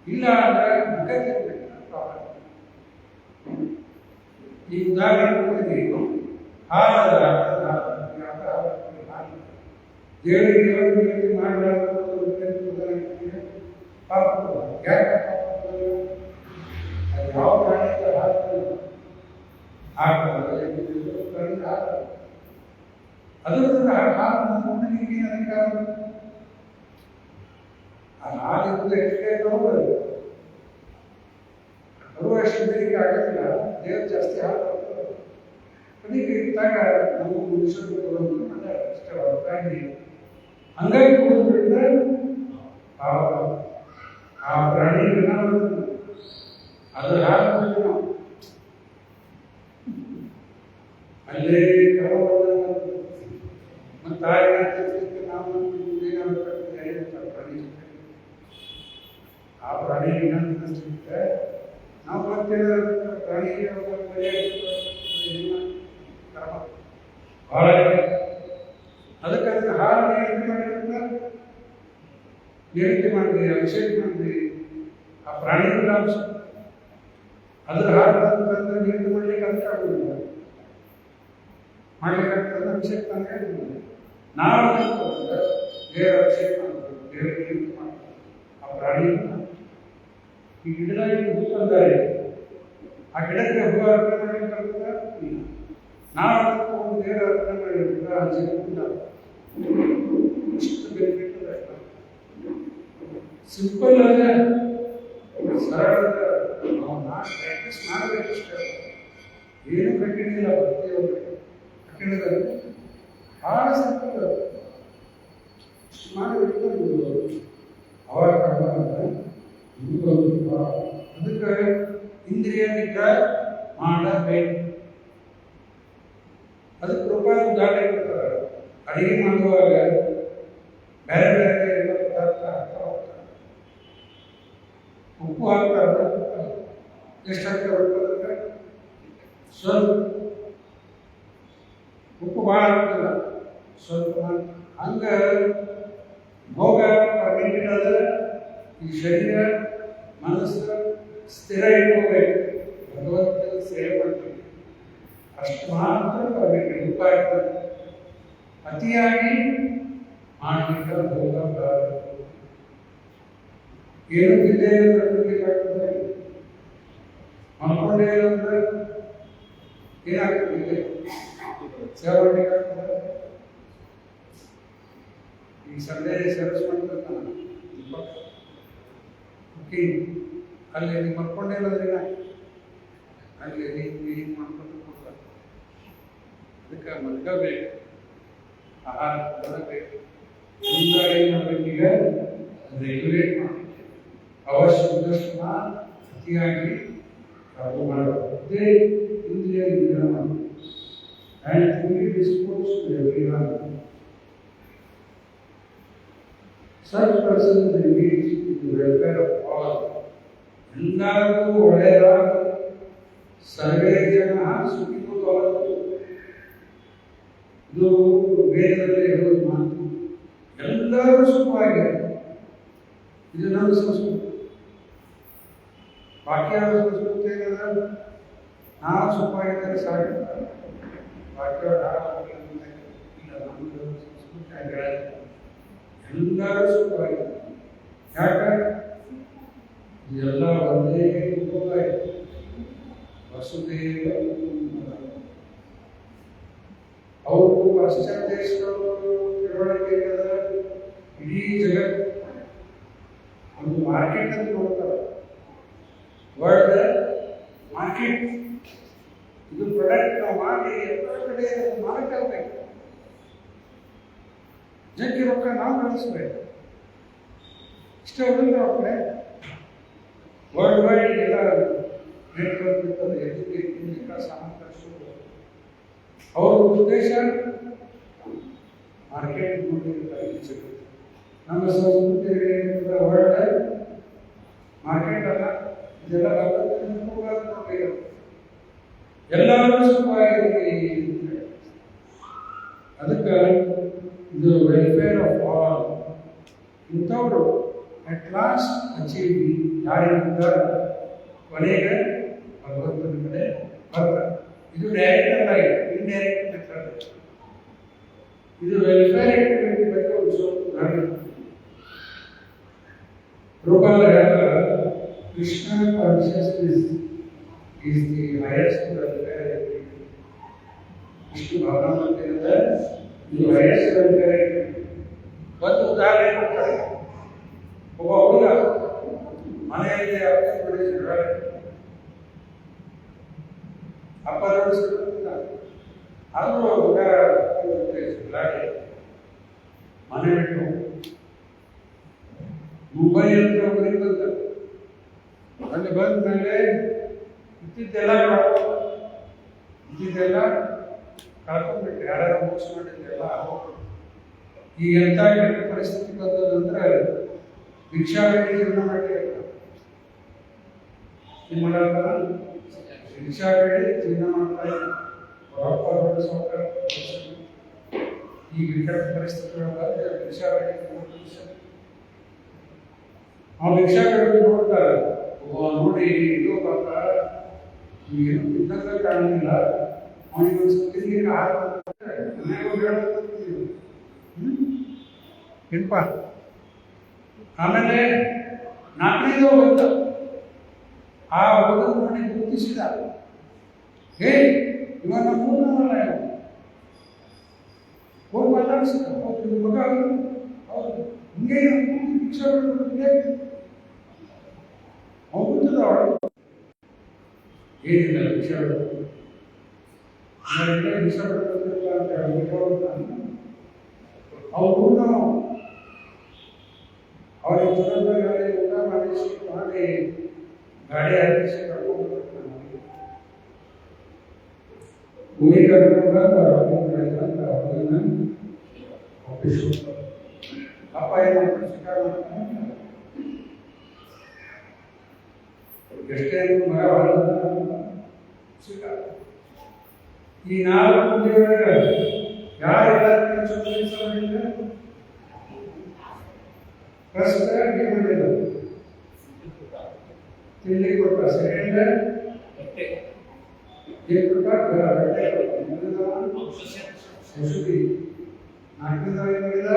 Speaker 2: ಇಲ್ಲ ಅಂದ್ರೆ ಮುಖ ಈ ಉದಾಹರಣೆ ಹಾಲದ ದೇವರಿಗೆ ಮಾಡಲಾರ್ದು ಪಾಪ ಯಾಕೆ ಯಾವ ಪ್ರಾಣಿಗೆ ಅದರಿಂದ ಹಾಲಿಗೆ ಹಾಲಿಂದ ಎಷ್ಟೇ ತಗೋಬೋದು ಬರುವಷ್ಟು ಬೇಡಿಕೆ ಆಗತ್ತಿಲ್ಲ ದೇವ್ರು ಜಾಸ್ತಿ ಹಾಲು ಬರ್ತದೆ ಅದಕ್ಕೆ ಇದ್ದಾಗ ನಮ್ಮ ಮನುಷ್ಯರು ತಗೊಂಡು ಅಷ್ಟೇ ಹೊರತಾಗಿ ಹಂಗಾಗಿ ಕುಡಿದ್ಬಿಟ್ರೆ ಆ ಪ್ರಾಣಿ ಅದು ಹಾಲು ನಾವು ಅಲ್ಲೇ ಮತ್ತೆ ತಾಯಿನ ತಿಳ್ಲಿಕ್ಕೆ ನಾವು ಪ್ರಾಣಿ ಜೊತೆ ಆ ಪ್ರಾಣಿ ಇನ್ನೊಂದಿರುತ್ತೆ ನಾವು ಮತ್ತೆ ಪ್ರಾಣಿಗೆ ಭಾಳ ಅದಕ್ಕೆ ಅದಕ್ಕೆ ಹಾಲು ಹೇಳಿಕೆ ಮಾಡಿದ್ರಿ ಅಭಿಷೇಕ ಮಾಡಿದ್ರಿ ಆ ಪ್ರಾಣಿಗಳ ಅಂಶ ಅದ್ರ ಹಾಲು ತಂದ್ರೆ ನೀರು ಮಾಡ್ಲಿಕ್ಕೆ ಅದಕ್ಕೆ ಆಗುದಿಲ್ಲ ಮಾಡ್ಲಿಕ್ಕಾಗ್ತದೆ ಅಭಿಷೇಕ ತಂದ್ರೆ ನಾವು ದೇವರ ಅಭಿಷೇಕ ಮಾಡ್ತೀವಿ ದೇವರಿಗೆ ಮಾಡ್ತೀವಿ ಆ ಪ್ರಾಣಿಯನ್ನ ಈ ಗಿಡದಲ್ಲಿ ಹೂ ತಂದರೆ ಆ ಗಿಡಕ್ಕೆ ಹೂ ಅರ್ಪಣೆ ಮಾಡಲಿಕ್ಕೆ ನಾವು ಅದಕ್ಕೆ ದೇವರ ಅರ್ಪಣೆ ಮಾಡಿದ್ರೆ ಆ ಜೀವನ ಇಷ್ಟು ಬೆನಿಫಿಟ್ ಸಿಂಪಲ್ ಅದೇ ಸರಳ ನಾವು ಪ್ರಾಕ್ಟೀಸ್ ಮಾಡಬೇಕಷ್ಟೇ ಏನು ಕಠಿಣ ಇಲ್ಲ ಪ್ರತಿಯೊಬ್ಬರಿಗೆ ಕಠಿಣದಲ್ಲಿ ಭಾಳ ಸಿಂಪಲ್ ಇಷ್ಟು ಮಾಡಬೇಕು ಅವಾಗ ಅದಕ್ಕೆ ಇಂದ್ರಿಯ ನಿಗ್ರಹ ಮಾಡಬೇಕು ಅದಕ್ಕೆ ರೂಪಾಯಿ ಉದಾಹರಣೆ ಕೊಡ್ತಾರೆ ಅಡಿಗೆ ಮಾಡುವಾಗ ಬೇರೆ ಬೇರೆ ಎಲ್ಲ ಪದಾರ್ಥ ಹಾಕ್ತಾ ಹೋಗ್ತಾರೆ ಉಪ್ಪು ಹಾಕ್ತಾರೆ ಎಷ್ಟು ಹಾಕ್ತಾರೆ ಅದಕ್ಕೆ ಸ್ವಲ್ಪ ಉಪ್ಪು ಭಾಳ ಹಾಕ್ತಲ್ಲ ಸ್ವಲ್ಪ ಹಂಗೆ ಭೋಗ ಪರ್ಮಿಟೆಡ್ ಅದ ಈ ಶರೀರ ಮನಸ್ಸು ಸ್ಥಿರ ಇಟ್ಕೋಬೇಕು ಭಗವಂತನ ಸೇವೆ ಮಾಡ್ತೀವಿ ಅಷ್ಟು ಮಾತ್ರ ಪರ್ಮಿಟೆಡ್ ಉಪಾಯ ಅತಿಯಾಗಿ ಮಾಡಲಿಕ್ಕೆ ಭೋಗ ಬರಬೇಕು ಏನು ತಿಂದೇ ಕಟ್ಟಬೇಕಾಗ್ತದೆ ಮಲ್ಕೊಂಡೇ ಅಂದ್ರೆ ಏನಾಗ್ತದೆ ಸೇವೆ ಮಾಡ್ಲಿಕ್ಕಾಗ್ತದೆ ಈ ಸಂಡೇ ಸರ್ವಿಸ್ ಮಾಡ್ತಿರ್ತಾನೆ ಓಕೆ ಅಲ್ಲಿ ನೀವು ಮಲ್ಕೊಂಡೇ ಇರೋದ್ರಿ ಅಲ್ಲಿ ಹಿಂಗೆ ಮಾಡ್ಕೊಂಡು ಕೊಡ್ತಾರೆ ಅದಕ್ಕೆ ಮಲ್ಕೋಬೇಕು ಆಹಾರ ತಗೊಳ್ಬೇಕು ಎಲ್ಲ ಏನು ಮಾಡಬೇಕೀಗ ರೆಗ್ಯುಲೇಟ್ ಮಾಡಬೇಕು ಅವಶ್ಯಕದಷ್ಟು ಮಾತ್ರ ಅತಿಯಾಗಿ ಕಾಬು ಮಾಡಬಹುದೇ ಇಂದ್ರಿಯ ನಿಗ್ರಹ ಮಾಡಬೇಕು and fully dispose to everyone such persons engage in the welfare of all ಎಲ್ಲರಿಗೂ ಒಳ್ಳೆಯದಾದ ಸರ್ವೇ ಜನ ಸುಖಿನೋ ಭವಂತು ಇದು ವೇದದಲ್ಲಿ ಹೇಳೋದು ಮಾತು ಎಲ್ಲರೂ ಸುಖವಾಗಿದ್ದಾರೆ ಇದು ನಮ್ಮ ಸಂಸ್ಕೃತಿ ಬಾಕಿ ಯಾವ ಸಂಸ್ಕೃತಿ ಏನದ ನಾವು ಸುಖವಾಗಿದ್ದರೆ ಸಾಕು ಬಾಕಿ ಇಲ್ಲ ನಮ್ಮದು ಸಂಸ್ಕೃತಿ ಆಗಿರ ಎಲ್ಲರೂ ಸುಖವಾಗಿದ್ದಾರೆ ಯಾಕೆ ಇದೆಲ್ಲ ಒಂದೇ ಕುಟುಂಬ ವಸುದೇವ ಅವರು ಪಾಶ್ಚಾತ್ಯ ದೇಶಗಳು ತಿಳುವಳಿಕೆ ಇಡೀ ಜಗತ್ತು ಒಂದು ಮಾರ್ಕೆಟ್ ಅಂತ ನೋಡ್ತಾರೆ ವರ್ಲ್ಡ್ ಮಾರ್ಕೆಟ್ ಇದು ಪ್ರಾಡಕ್ಟ್ ನಾವು ಮಾಡಿ ಎಲ್ಲ ಕಡೆ ಮಾರಾಟ ಆಗಬೇಕು ಜನಕ್ಕೆ ರೊಕ್ಕ ನಾವು ಗಳಿಸ್ಬೇಕು ಇಷ್ಟೇ ಹೋದ್ರೆ ರೊಕ್ಕ ವರ್ಲ್ಡ್ ವೈಡ್ ಎಲ್ಲ ನೆಟ್ವರ್ಕ್ ಇರ್ತದೆ ಎಜುಕೇಷನ್ ವಿಕಾಸ ಅವ್ರ ಉದ್ದೇಶ ಮಾರ್ಕೆಟ್ ನೋಡಿರ್ತಾರೆ ನಮ್ಮ ಸಂಸ್ಕೃತಿ ವರ್ಲ್ಡ್ ಮಾರ್ಕೆಟ್ ಅಲ್ಲ ಇದೆಲ್ಲ ಎಲ್ಲರೂ ಸುಖವಾಗಿರಲಿ ಅದಕ್ಕೆ ಇದು ವೆಲ್ಫೇರ್ ಆಫ್ ಆಲ್ ಇಂಥವ್ರು ಅಟ್ ಲಾಸ್ಟ್ ಅಚೀವ್ ಯಾರಿಂದ ಕೊನೆಗೆ ಭಗವಂತನ ಕಡೆ ಬರ್ತಾರೆ ಇದು ಡೈರೆಕ್ಟ್ ಅಲ್ಲ ಇಂಡೈರೆಕ್ಟ್ ಮೆಥಡ್ ಇದು ವೆಲ್ಫೇರ್ ಆಕ್ಟಿವಿಟಿ ಬಗ್ಗೆ ಒಂದು ಸ್ವಲ್ಪ ಉದಾಹರಣೆ Rupala Krishna consciousness is the highest welfare activity Vishnu ಭಗವಂತನಿಂದ ಇದು ಹೈಯೆಸ್ಟ್ ವೆಲ್ಫೇರ್ ಆಕ್ಟಿವಿಟಿ ಒಂದು ಉದಾಹರಣೆ ಕೊಡ್ತಾರೆ ಒಬ್ಬ ಹುಡುಗ ಮನೆಯಲ್ಲಿ ಅಪ್ಪ ಆದರೂ ಹುಡುಗ ಮನೆ ಬಿಟ್ಟು ಮುಂಬೈ ಅಂತ ಊರಿಗೆ ಬಂದ ಅಲ್ಲಿ ಬಂದ ಮೇಲೆ ಇದ್ದಿದ್ದೆಲ್ಲ ಕಳ್ಕೊಂಡ್ಬಿಟ್ಟು ಯಾರ್ಯಾರ ಮೋಸ ಮಾಡಿದ್ದೆಲ್ಲ ಈ ಎಂಥ ಕೆಟ್ಟ ಪರಿಸ್ಥಿತಿ ಬಂದದಂದ್ರೆ ಭಿಕ್ಷಾಟನೆ ಜೀವನ ಮಾಡಲಿಲ್ಲ. ಏನು ಮಾಡಲ್ಲ, ಭಿಕ್ಷಾಟನೆ ಜೀವನ ಮಾಡ್ತಾ ಇಲ್ಲ. ಈ ಕೆಟ್ಟ ಪರಿಸ್ಥಿತಿಗಳಾಗ ಭಿಕ್ಷಾಟನೆ ಆ ಭಿಕ್ಷಾಟನೆ ನೋಡ್ತಾರೆ, ನೋಡಿ ಇದು ಪಾಪ ಏನು ತಿನ್ನಕ ಕಾಣಲಿಲ್ಲ, ಅವನಿಗೆ ಒಂದು ತಿನ್ಲಿಕ್ಕೆ ಏನಪ್ಪ. ಆಮೇಲೆ ನಾಲ್ಕನೇದು ಬಂದ, ಆ ಓದನ್ನು ನೋಡಿ ಗುರುತಿಸಿದ, ಹೇ ಇವ ನಮ್ಮ ಊರಿನವಲ್ಲ, ಹೋಗಿ ಮಾತಾಡಿಸಿದ, ಹೌದು ಮಗ, ಹೌದು ಹಿಂಗೆ ಭಿಕ್ಷಾ ಹೋಗುತ್ತದ ಅವಳು ಏನಿಲ್ಲ ಭಿಕ್ಷಾ ಭಿಕ್ಷಾ ಅಂತ ಅವ್ರು ನಾವು ಅವ್ರಿಗೆ ತುರಂತ ಗಾಡಿ ಊಟ ಮಾಡಿಸಿ ಮಾಡಿ ಗಾಡಿ ಹಾಕಿಸಿ ಕರ್ಕೊಂಡು ಭೂಮಿ ಕರ್ಕೊಂಡು ಆಫೀಸ್ ಅಪ್ಪ ಏನು ಶಿಕಾರ ಎಷ್ಟೇ ಮಗ ಶಿಕಾರ. ಈ ನಾಲ್ಕು ಮಂದಿಯೊಳಗೆ ಯಾರೆಲ್ಲ ಫಸ್ಟ್ ಮಾಡಿಲ್ಲ ತಿಂಡಿ ಕೊಟ್ಟ, ಸೆಕೆಂಡ್ ಏನು ಕೊಟ್ಟ ಬಟ್ಟೆ ಔಷಧಿ, ನಾಲ್ಕನೇದ ಏನು ಮಾಡಿದ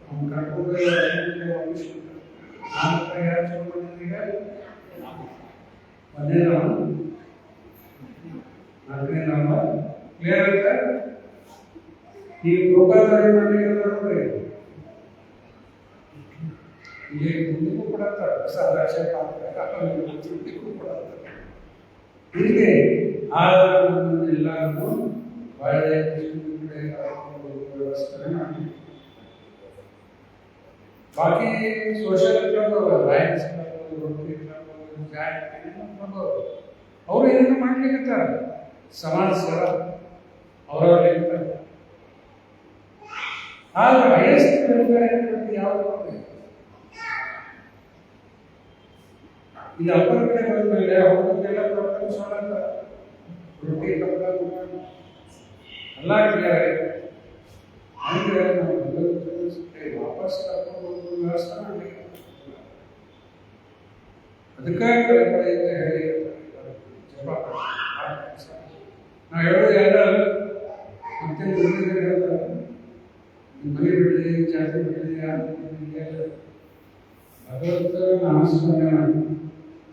Speaker 2: ಅವ್ನು ಕರ್ಕೊಂಡು ಯಾರು ಚಲೋ ಮಾಡಿದ್ರೀಗ ಒಂದೇ ನಾಲ್ಕನೇ ನಾಮ ಕ್ಲಿಯರ್ ಆಯ್ತಾ. ಈ ಪ್ರೋಗ್ರಾಮ್ ಮಾಡಲಿಕ್ಕೆ ನೋಡ್ರಿ ಇಲ್ಲಿ ಮುಂದಕ್ಕೂ ಕೊಡತ್ತಾರೆ, ಹೊಸ ರಾಜ್ಯ ಮುಂದಕ್ಕೂ ಕೊಡತ್ತಾರೆ. ಹೀಗೆ ಎಲ್ಲರೂ ಒಳ್ಳೆಯ ವ್ಯವಸ್ಥೆ ಮಾಡಿ ಬಾಕಿ social club, Lions club, Rotary club, club ಅವರು ಏನೇನು ಮಾಡ್ಲಿಕ್ಕತ್ತಾರ, ಸಮಾಜ ಸೇವಾ ಅವರವ್ರ ಆದ್ರೆ ಹೈಯೆಸ್ಟ್ ಯಾವುದು ಇದು ಅಪ್ಪರ ಕಡೆ ಬಂದ ಮೇಲೆ ಅವ್ರಿಗೆಲ್ಲ ಪ್ರಾಬ್ಲಮ್ ಸಾಲ್ವ್ ಆಗ್ತಾರೆ. ರೊಟ್ಟಿ ಕಬ್ಬ ಎಲ್ಲ ಕ್ಲಿಯರ್ ಆಗಿದೆ. ಹಂಗೆ ನಾವು ವಾಪಸ್ ಕರ್ಕೊಂಡು ವ್ಯವಸ್ಥೆ ಮಾಡಿ ಅದಕ್ಕೆ ಕಡೆಯಿಂದ ಹೇಳಿ ಜಪ ನಾವು ಹೇಳೋದು ಯಾರ ಮತ್ತೆ ಹೇಳ್ತಾರೆ, ಮನೆ ಬಿಡಲಿ, ಜಾತಿ ಬಿಡಲಿ, ಭಗವಂತ ನಾಮಸ್ಮರಣೆ ಮಾಡಿ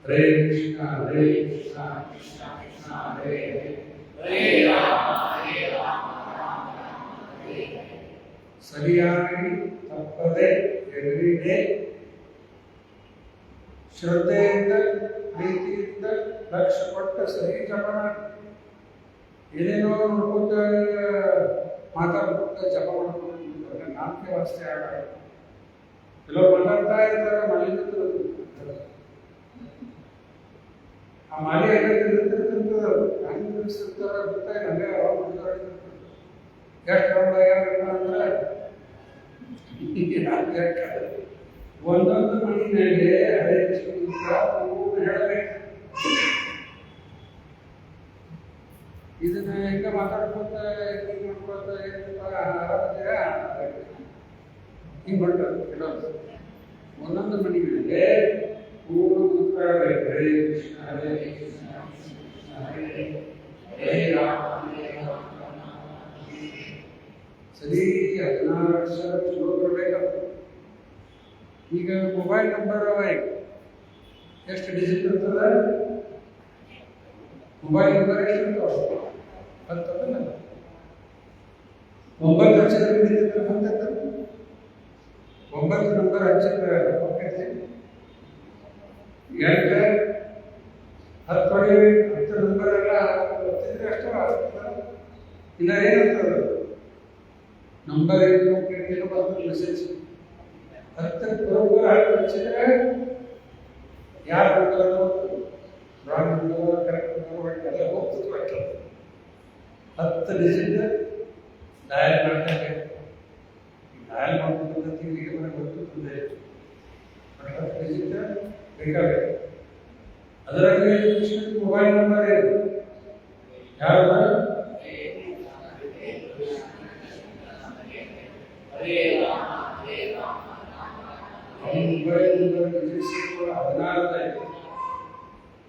Speaker 2: ಹರೇ ಕೃಷ್ಣ ಹರೇ ಕೃಷ್ಣ ಕೃಷ್ಣ ಕೃಷ್ಣ ಹರೇ ಹರೇ ಸರಿಯಾಗಿ ತಪ್ಪದೆ ಎವ್ರಿ ಡೇ ಶ್ರದ್ಧೆಯಿಂದ ಪ್ರೀತಿಯಿಂದ ಲಕ್ಷ್ಯ ಕೊಟ್ಟ ಸರಿ ಜಪ ಮಾಡಿ. ಏನೇನೋ ನೋಡ್ಕೊಂತ ಮಾತಾಡ್ಕೊಂತ ಜಪ ಮಾಡ್ಕೊಂಡು ನಾಲ್ಕೇ ವಾಸ್ತೆ ಆಗ ಕೆಲವ್ರು ಮಾತಾಡ್ತಾ ಇರ್ತಾರೆ, ಮಲ್ಲಿಂದ ಆ ಮಾಲಿ ನಿಂತಿರ್ತದ ಹಂಗೆ ನಿಲ್ಲಿಸಿರ್ತಾರ ಗೊತ್ತಾಗ ಹಂಗೆ ಎಷ್ಟು ಅಂದ್ರೆ ಒಂದೊಂದು ಮನೆಯಲ್ಲಿ ಹರೇ ಕೃಷ್ಣ ಹೇಳಬೇಕು. ಇದನ್ನ ಹೆಂಗ ಮಾತಾಡ್ಕೊತ ಮಾಡ್ಕೊತ ಹಿಂಗೆ ಹೊರಟು ಕೆಲವೊಂದು ಒಂದೊಂದು ಮನೆಗಳಿಗೆ ಪೂರ್ಣ ಹರೇ ಕೃಷ್ಣ ಹರೇ ಕೃಷ್ಣ ಹರೇ ರಾಮ ಹರೇ ರಾಮ ಸರಿ 16 ಅಕ್ಷರ ಚಲೋ ಬರಬೇಕಪ್ಪ. ಈಗ ಮೊಬೈಲ್ ನಂಬರ್ ಎಷ್ಟು ಡಿಜಿಟ್ ಇರ್ತದೆ, ಮೊಬೈಲ್ ನಂಬರ್ ಎಷ್ಟು ಇರ್ತಾವ ಅಂತದಲ್ಲ 9 ಅಕ್ಷರ ಹಿಡಿದಿದ್ರೆ ಬಂದೈತೆ 9 ನಂಬರ್ ಅಕ್ಷರ ಹೋಗ್ತೈತೆ. ಯಾಕೆ 10 ನಂಬರ್ ಎಲ್ಲ ಗೊತ್ತಿದ್ರೆ ಅಷ್ಟು ಇಲ್ಲ ಏನಂತದ ನಂಬರ್ ಏನು ಬರ್ತದೆ ಮೆಸೇಜ್ 10 ಬರೋಬ್ಬರ ಹಚ್ಚಿದ್ರೆ ಯಾರು ರಾಂಗ್ ನಂಬರ್ ಕರೆಕ್ಟ್ ನಂಬರ್ ಎಲ್ಲ ಹೋಗ್ತದೆ. 10 ಡಿಜಿಟ್ ಡಯಲ್ ಮಾಡ್ತಾರೆ. ಡಯಲ್ ಮಾಡೋ ಪದ್ಧತಿ ಈಗ ನನಗೆ ಗೊತ್ತಿರ್ತದೆ ಡಿಜಿಟಲ್ ಬೇಕಾಗುತ್ತೆ. ಅದರಲ್ಲಿ ಕೃಷ್ಣನ ಮೊಬೈಲ್ ನಂಬರ್ ಇದೆ ಯಾರು ಮೊಬೈಲ್ ನಂಬರ್ ಡಿಜಿಟ್ಸ್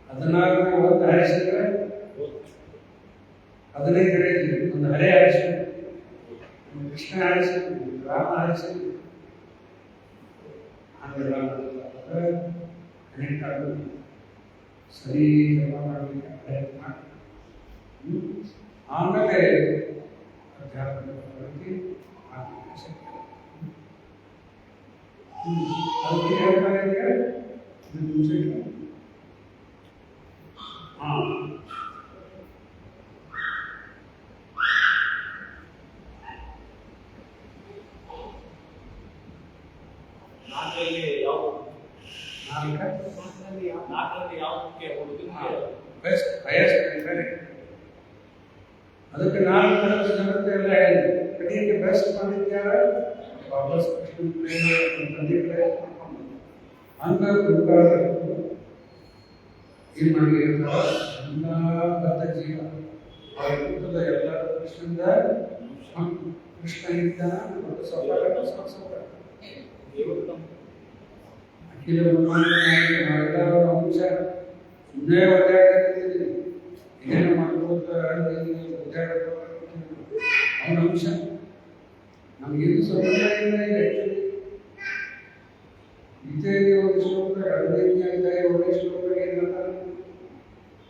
Speaker 2: 16 ಒಂದು ಹಾರಿಸಿದ್ರೆ 15 ಹೇಳಿದ್ವಿ. ಒಂದು ಹರೆ ಹಾರಿಸಿದ್ವಿ, ಕೃಷ್ಣ ಹಾರಿಸಿದ್ವಿ, ರಾಮ ಹಾರಿಸಿದ್ವಿ. ಹಂಗೆಲ್ಲ ಕನೆಕ್ಟ್ ಆಗೋದು ಸರಿ ಜಪ ಮಾಡಲಿಕ್ಕೆ ಪ್ರಯತ್ನ ಮಾಡಿ ಆಮೇಲೆ ಅಧ್ಯಾಪನ ಪದ್ಧತಿ ಆಗಲಿಕ್ಕೆ ಶಕ್ತಿ. ಅದಕ್ಕೆ ಹೇಳ್ತಾ ಇದ್ದಾರೆ ಅದಕ್ಕೆ ನಾನು ಕಳೆದ ಜನತೆ ಎಲ್ಲ ಹೇಳಿದೆ ಕಡಿಯಕ್ಕೆ ಬೆಸ್ಟ್ ಮಾಡಿದ್ಯಾರ ವಾಪಸ್ ಕೃಷ್ಣ ಪ್ರೇಮ ತಂದೆ ಪ್ರಯತ್ನ ಮಾಡ್ಕೊಂಡು ಹಂಗಾಗಿ ಏನು ಮಾಡಿರ್ತಾರ ಎಲ್ಲ ಬದ್ಧ ಜೀವ ಅವ್ರ ಕುಟುಂಬದ ಎಲ್ಲರ ಕೃಷ್ಣದ ಕೃಷ್ಣ ಇದ್ದಾನ ಮತ್ತು ಅಖಿಲ ನಾವೆಲ್ಲ ಅಂಶ ಸುಮ್ಮನೆ ಒದ್ದಾಡಿದ್ದೀವಿ ಏನೇನು ಮಾಡ್ಬೋದು ಅವನ ಅಂಶ ನಮಗೇನು ಸಮಸ್ಯೆ ಇಲ್ಲ ಈಗ ಆ್ಯಕ್ಚುಲಿ ಗೀತೆಯಲ್ಲಿ ಒಂದು ಶ್ಲೋಕ 15ನೇ ಅಧ್ಯಾಯ 7ನೇ ಶ್ಲೋಕ ಏನಂತ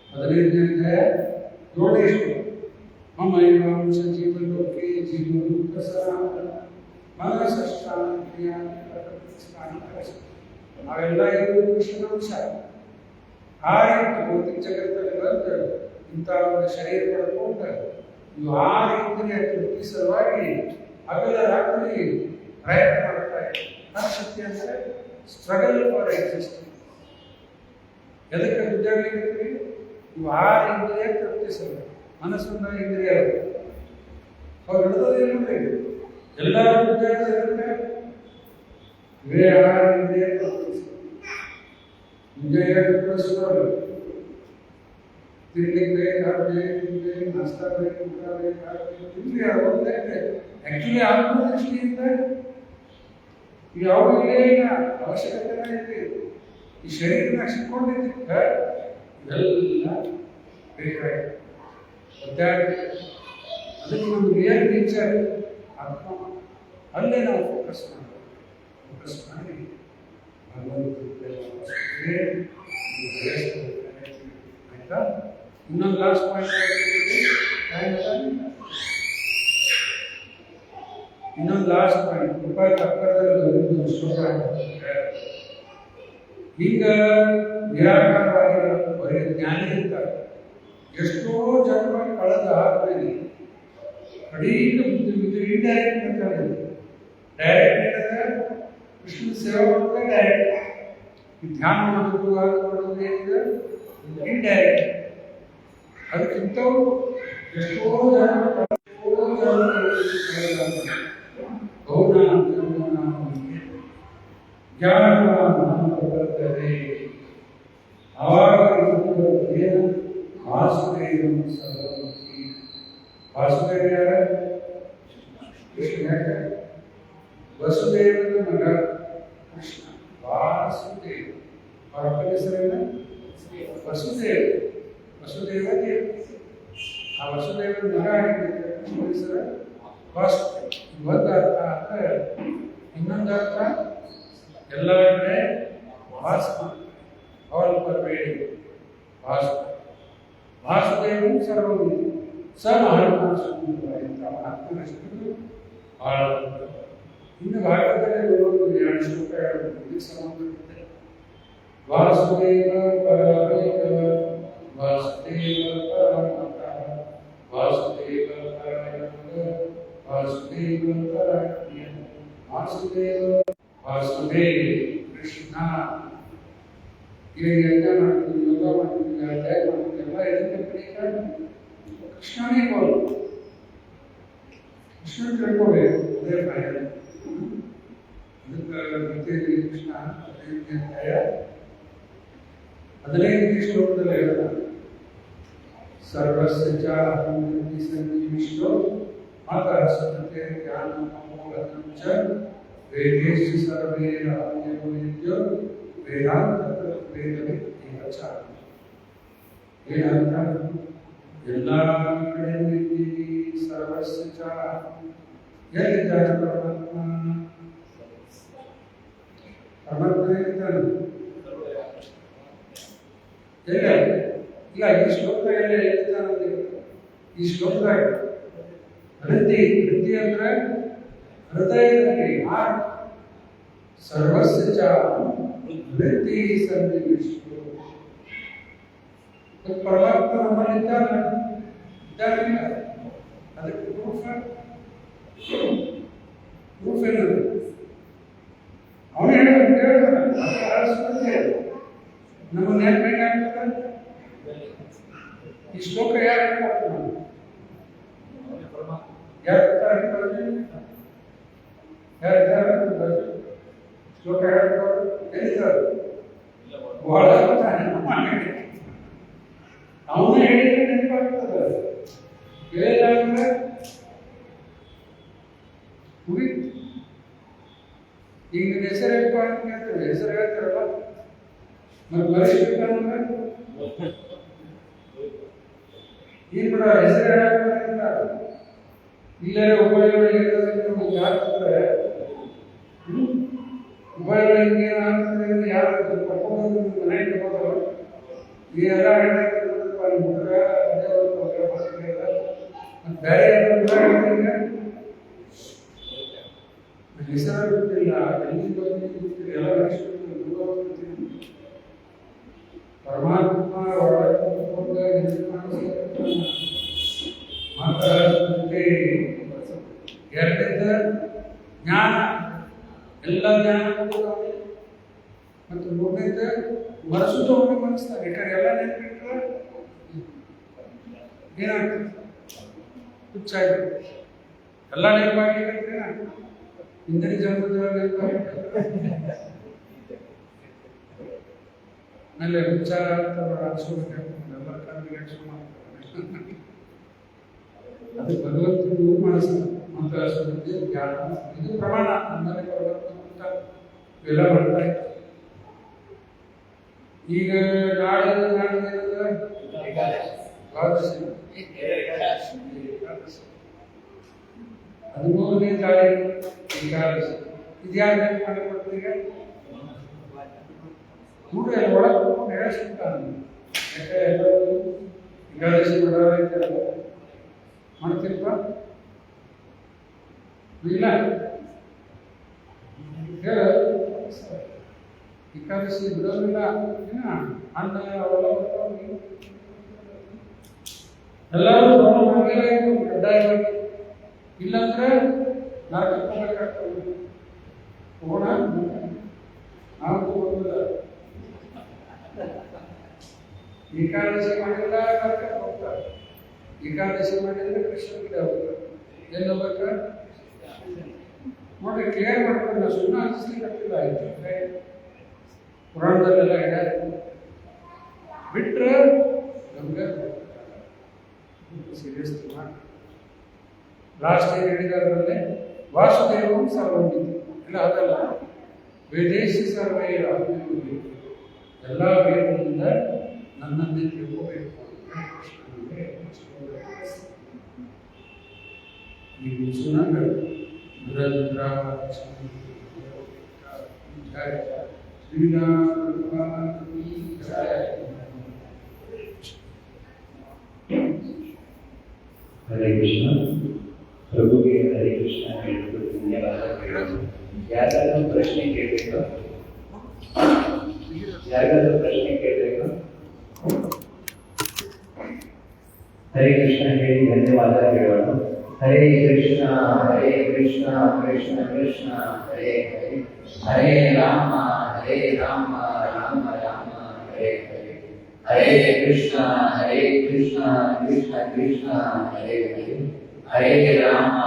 Speaker 2: 15ನೇ ಅಧ್ಯಾಯ 7ನೇ ಶ್ಲೋಕ ಮಮೈವಾಂಶ ಜೀವಲೋಕೆ ಜೀವಲೋಕಸರಾಮ ಮನಸಷ್ಟಾಂತ್ರಿಯ ನಾವೆಲ್ಲ ಇರೋದು ಕೃಷ್ಣನ ಅಂಶ. ಆ ರೀತಿ ಭೌತಿಕ ಜಗತ್ತಲ್ಲಿ ಬಂದು ಇಂಥ ಒಂದು ಶರೀರ ಪಡ್ಕೊಂಡು ನೀವು ಆ ರೀತಿಯ ತೃಪ್ತಿ ಸಲುವಾಗಿ ಹಗಲ ರಾತ್ರಿ ಪ್ರಯತ್ನ ಮಾಡ್ತಾ ಇದ್ದಾರೆ. ಶಕ್ತಿ ಅಂದರೆ ಸ್ಟ್ರಗಲ್ ಫಾರ್ ಎಕ್ಸಿಸ್ಟಿಂಗ್. ಎದಕ್ಕೆ ಉದ್ಯೋಗ ನೀವು ಆ ಇಂದ್ರಿಯ ತೃಪ್ತಿ ಸಲುವಾಗಿ ಮನಸ್ಸನ್ನ ಇಂದ್ರಿಯ ಅವ್ರು ಹಿಡಿದೋದೇನು ಎಲ್ಲರೂ ಉದ್ಯೋಗ ಇರುತ್ತೆ ಇವೇ ಆ ಇಂದ್ರಿಯ ತೃಪ್ತಿ ಇಂದ್ರಿಯ ತೃಪ್ತಿಸೋರು ತಿನ್ಲಿಕ್ಕೆ ಬೇಕು ನಾಷ್ಟ ಬೇಕು ಊಟ ಬೇಕು ಇಂದ್ರಿಯ ಹೋಗ್ಲಿಕ್ಕೆ ಆಕ್ಚುಲಿ ಆತ್ಮದೃಷ್ಟಿಯಿಂದ ಯಾವ ಇಲ್ಲ ಅವಶ್ಯಕತೆ ಇದೆ. ಈ ಶರೀರನ ಸಿಕ್ಕೊಂಡಿದ್ದಕ್ಕೆ ಇವೆಲ್ಲ ಬೇಕಾಗಿದೆ. ಅದಕ್ಕೆ ನಮ್ಮ ರಿಯಲ್ ನೇಚರ್ ಆತ್ಮ ಅಲ್ಲೇ ನಾವು ಫೋಕಸ್ ಮಾಡಬೇಕು. ಫೋಕಸ್ ಮಾಡಿ ಆಯ್ತಾ. ಇನ್ನೊಂದು ಲಾಸ್ಟ್ ಪಾಯಿಂಟ್ ಕೃಪಾ ತಪ್ಪದಲ್ಲಿ ಒಂದು ಶ್ಲೋಕ ಈಗ ನಿರಾಕಾರವಾಗಿ ಬರೀ ಜ್ಞಾನಿ ಇರ್ತಾರೆ. ಎಷ್ಟೋ ಜನ್ಮ ಕಳೆದ ಆದ್ಮೇಲೆ ಕಡಿಗೆ ಬುದ್ಧಿ ಇಂಡೈರೆಕ್ಟ್ ಅಂತಾರೆ. ಡೈರೆಕ್ಟ್ ಏನಂದ್ರೆ ಕೃಷ್ಣ ಸೇವೆ ಮಾಡೋದೇ ಡೈರೆಕ್ಟ್. ಈ ಧ್ಯಾನ ಮಾಡೋದು ಅದು ಮಾಡೋದು ಏನಿದೆ ಇಂಡೈರೆಕ್ಟ್. ಅದಕ್ಕಿಂತವು ಎಷ್ಟೋ ಜನ ಆವಾಗ ವಾಸುದೇವ ಯಾರ ಕೃಷ್ಣ ವಸುದೇವನ ಮಗ ಕೃಷ್ಣ ವಾಸುದೇವ. ಅವರ ಹೆಸರೇನ ವಸುದೇವ. ವಸುದೇವ ದೇವ. ಆ ವಸುದೇವನ ಮಗ ಆಗಿದ್ದ ಹೆಸರು ವಾಸುದೇವ. ಒಂದು ಅರ್ಥ ಅಂತ ಇನ್ನೊಂದು ಅರ್ಥ ಎಲ್ಲ ಕಡೆ ವಾಸ ಆಲ್ ಪರ್ವೇಡಿಂಗ್ ವಾಸುದೇವ. ವಾಸುದೇವನು ಸರ್ವವಿದೆ ಸ ಮಹಾತ್ಮನಷ್ಟು ಬಹಳ. ಇನ್ನು ಭಾಗವತದಲ್ಲಿ ಒಂದು 2 ಶ್ಲೋಕ ಸಂಬಂಧಪಟ್ಟಿದೆ. ವಾಸುದೇವ ಪರಮೇಕ ವಾಸುದೇವ ಪರಮತ ವಾಸುದೇವ ಪರಮಂಗ ವಾಸುದೇವ ಪರಾಜ್ಞ ವಾಸುದೇವ ವಾಸುದೇವ ಕೃಷ್ಣ. ಈಗ ಯಜ್ಞ ಮಾಡ್ತೀವಿ, ಯೋಗ ಮಾಡ್ತೀವಿ, ಅಧ್ಯಾಯ ಮಾಡ್ತೀವಿ, ಎಲ್ಲ ಇದಕ್ಕೆ ಕರೀತಾರೆ ಕೃಷ್ಣನೇ ಗೋಲ್. ಕೃಷ್ಣ ತಿಳ್ಕೋಬೇಕು ಅದೇ ಪ್ರಾಯ. ಅಧ್ಯಾಯ 15ನೇ ಶ್ಲೋಕದಲ್ಲಿ ಹೇಳ್ತಾರೆ ಸರ್ವಸ್ಯ ಚ ಅಹಂತಿ ಸಂಜೀವಿಷ್ಟೋ ಮಾತಃ ಸತ್ಯತೆ ಜ್ಞಾನ ಮೋಹನಂ ಚ ವೇದೇಶು ಸರ್ವೇ ಅಹಂಯೋ ವಿದ್ಯೋ ವೇದಾಂತ ವೇದವೇ ಚ. ಏನಂತ ಎಲ್ಲ ಕಡೆಯೂ ಇದ್ದೀವಿ. ಸರ್ವಸ್ಯ ಚ ಎಲ್ಲಿದ್ದಾನೆ ಪರಮಾತ್ಮ? ಪರಮಾತ್ಮ ಎಲ್ಲಿದ್ದಾನೆ? ಇಲ್ಲ ಈ ಶ್ಲೋಕ ಎಲ್ಲ ಎಲ್ಲಿದ್ದಾನೆ? ಈ ಶ್ಲೋಕ ವೃತ್ತಿ ಅಂದ್ರೆ ಹೃದಯದಲ್ಲಿ ಸರ್ವಸ್ಯ ಚ ವೃತ್ತಿ ಸಂಧಿವಿಷ್ಟು. ಪರಮಾತ್ಮ ನಮ್ಮಲ್ಲಿದ್ದಾನೆ, ಇದ್ದಾನಿಲ್ಲ. ಅದಕ್ಕೆ ಪ್ರೂಫ್ ಏನದು? ಅವನೇ ನಮ್ಮನ್ನ ಯಾಕೆ ಬೇಕಾಗ್ತದೆ? ಈ ಶ್ಲೋಕ ಯಾರು ಶ್ಲೋಕ ಬಹಳ ಅವನು ಹೇಳಿದ್ರೆ ನೆನಪಾಗ್ತದೆ. ಹೇಳಿದ್ರೆ ಮುಗೀತು. ಈಗ ನಿನ್ನ ಹೆಸರು ಹೇಳ್ಕೊ ಅಂತ ಕೇಳ್ತೇವೆ, ಹೆಸರು ಹೇಳ್ತಾರಲ್ಲ, ಮತ್ತೆ ಬರೆಸ್ಬೇಕಂದ್ರೆ ಏನ್ ಬಿಡ ಹೆಸರು ಹೇಳಕ್ಕಿಲ್ಲ. ಇಲ್ಲೇ ಹುಬ್ಬಳ್ಳಿಯೊಳಗೆ ಯಾಕಂದ್ರೆ ಹುಬ್ಬಳ್ಳಿಯೊಳಗೆ ಏನಾಗ್ತದೆ, ಯಾರು ಕರ್ಕೊಂಡು ಮನೆಗೆ ಹೋಗೋದು ಈ ಎಲ್ಲ ಬೇರೆ ಹೆಸರು ಗೊತ್ತಿಲ್ಲ, ಎಲ್ಲಿ ಗೊತ್ತಿಲ್ಲ, ಎಲ್ಲ ಪರಮಾತ್ಮ ಎರಡನೇದ ಜ್ಞಾನ, ಎಲ್ಲ ಜ್ಞಾನ ಮತ್ತು ಮೂರನೇದ ಮನಸ್ಸು ಅವನಿಗೆ ಮನಸ್ತಾರೆ. ಯಾಕಂದ್ರೆ ಎಲ್ಲ ನೆನಪಿಟ್ರೆ ಏನಾಗ್ತದೆ? ಹುಚ್ಚಾಗ್ತದೆ. ಎಲ್ಲ ನೆನಪಾಗಿರ್ತೇನೆ ಹಿಂದಿನ ಜನ್ಮದೊಳಗೆ ಆಮೇಲೆ ವಿಚಾರ ಅನ್ಸ್ಕೋಬೇಕಾಗ್ತದೆ. ಅದು ಭಗವಂತನ ಮನಸ್ಸು ಮಂತ್ರ ಸುದ್ದಿ ಜ್ಞಾನ ಇದು ಪ್ರಮಾಣ. ಅಂದರೆ ಭಗವಂತ ಇವೆಲ್ಲ ಬರ್ತಾ ಇತ್ತು. ಈಗ ನಾಳೆ ದ್ವಾದಶಿ 13ನೇ ತಾರೀಕು ಏಕಾದಶಿ. ಇದ್ಯಾರು ನೆನಪು ಮಾಡಿಕೊಡ್ತೀಗ? ನೋಡ್ರಿ ಅಲ್ಲಿ ಒಳಗೆ ಹೇಳ್ಸಿರ್ತಾನೆ. ಯಾಕೆ ಎಲ್ಲರೂ ಏಕಾದಶಿ ಮಾಡೋರೈತಲ್ಲ ಮಾಡ್ತಿರ್ಪ ಇಲ್ಲ ಹೇಳ. ಏಕಾದಶಿ ಬಿಡೋದಿಲ್ಲ, ಅನ್ನ ಅವೆಲ್ಲ ಎಲ್ಲರೂ ಕಡ್ಡಾಯವಾಗಿ, ಇಲ್ಲಾಂದ್ರೆ ನರಕಕ್ಕೆ ಹೋಗೋಣ. ನಾವು ಹೋಗೋದಿಲ್ಲ. ಏಕಾದಶಿ ಮಾಡಿಲ್ಲ ನರಕಕ್ಕೆ ಹೋಗ್ತಾರೆ, ಏಕಾದಶಿ ಮಾಡಿದ್ರೆ ಕೃಷ್ಣ ಗಿಡ ಹೋಗ್ತಾರೆ. ಎಲ್ಲಿ ಹೋಗ್ಬೇಕ ನೋಡ್ರಿ, ಕ್ಲಿಯರ್ ಮಾಡ್ಕೊಂಡು ನಾವು ಸುಮ್ಮನೆ ಅನಿಸ್ಲಿಕ್ಕಿಲ್ಲ. ಪುರಾಣದಲ್ಲೆಲ್ಲ ಹೇಳ್ಯಾರ, ಬಿಟ್ರೆ ನಮ್ಗೆ ಸೀರಿಯಸ್ ಮಾಡಿ. ಲಾಸ್ಟ್ ಏನ್ ಹೇಳಿದಾರಲ್ಲೇ ವಾಸುದೇವಂ ಸರ್ವಮಿತಿ ಇಲ್ಲ, ಅದಲ್ಲ ವೇದೇಶಿ ಸರ್ವೇ ಎಲ್ಲ ವೇದದಿಂದ ನನ್ನನ್ನೇ ತಿಳ್ಕೋಬೇಕು. ಈ ಸುನಂದ
Speaker 4: हरे कृष्ण. प्रभु के हरे कृष्ण धन्यवाद. ಯಾರಾದರೂ ಪ್ರಶ್ನೆ ಕೇಳಬೇಕಾ? ಯಾರಾದರೂ ಪ್ರಶ್ನೆ ಕೇಳಬೇಕಾ? ಹರೇ ಕೃಷ್ಣ ಹೇಳಿ ಧನ್ಯವಾದ ಹೇಳೋಣ. ಹರೇ ಕೃಷ್ಣ ಕೃಷ್ಣ ಕೃಷ್ಣ ಹರೇ ಹರೇ, ಹರೇ ರಾಮ ರಾಮ ರಾಮ ಹರೇ ಹರೇ, ಹರೇ ಕೃಷ್ಣ ಕೃಷ್ಣ ಕೃಷ್ಣ ಹರೇ ಹರೇ, ಹರೇ ರಾಮ